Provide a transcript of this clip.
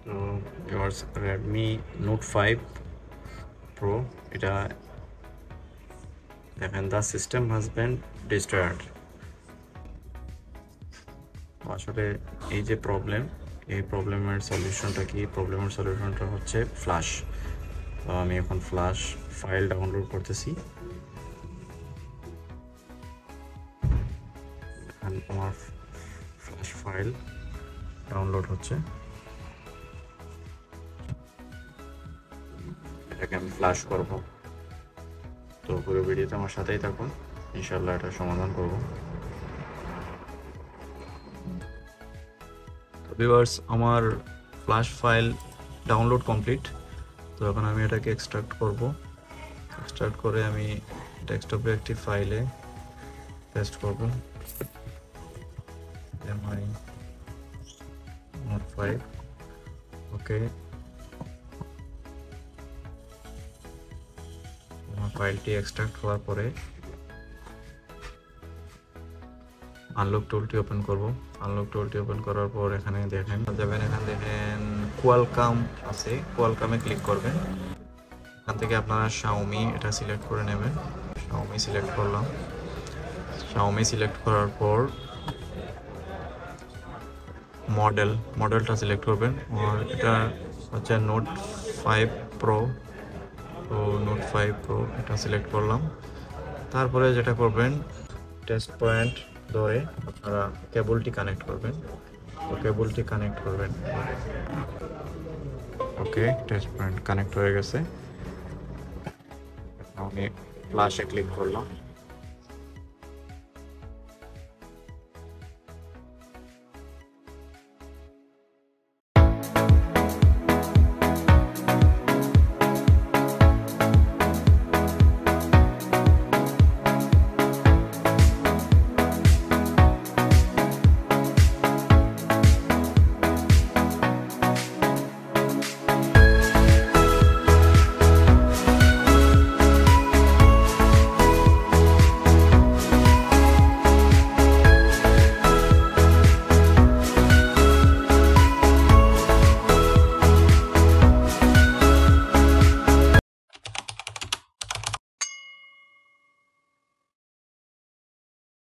তো viewers Redmi Note 5 Pro এটা দেখেন, the system has been destroyed. আসলে এই যে প্রবলেম, এই প্রবলেমের সলিউশনটা কি? প্রবলেমের সলিউশনটা হচ্ছে ফ্ল্যাশ। তো আমি এখন ফ্ল্যাশ ফাইল ডাউনলোড করতেছি। আমার ফ্ল্যাশ ফাইল ডাউনলোড হচ্ছে, এটাকে আমি ফ্ল্যাশ করব। তো পুরো ভিডিওতে আমার সাথেই থাকুন, ইনশাল্লাহ এটা সমাধান করব। তো ভিউয়ার্স, আমার ফ্ল্যাশ ফাইল ডাউনলোড কমপ্লিট। তো এখন আমি এটাকে এক্সট্রাক্ট করব। এক্সট্রাক্ট করে আমি ডেস্কটপে একটি ফাইলে পেস্ট করব। mi Note 5 ওকে। আমার ফাইলটি এক্সট্রাক্ট হওয়ার পরে আনলক টুলটি ওপেন করব। আনলক টুলটি ওপেন করার পর এখানে দেখেন যাবেন, এখানে দেখেন কোয়ালকাম আছে, কোয়ালকামে ক্লিক করবেন। এখান থেকে আপনারা Xiaomi এটা সিলেক্ট করে নেবেন। Xiaomi সিলেক্ট করলাম। Xiaomi সিলেক্ট করার পর মডেলটা সিলেক্ট করবেন। আর এটা হচ্ছে Note 5 Pro। তো Note 5 Pro এটা সিলেক্ট করলাম। তারপরে যেটা করবেন, টেস্ট পয়েন্ট ধরে আপনারা কেবলটি কানেক্ট করবেন। তো কেবলটি কানেক্ট করবেন। ওকে, টেস্ট পয়েন্ট কানেক্ট হয়ে গেছে। আমি ফ্ল্যাশে ক্লিক করলাম।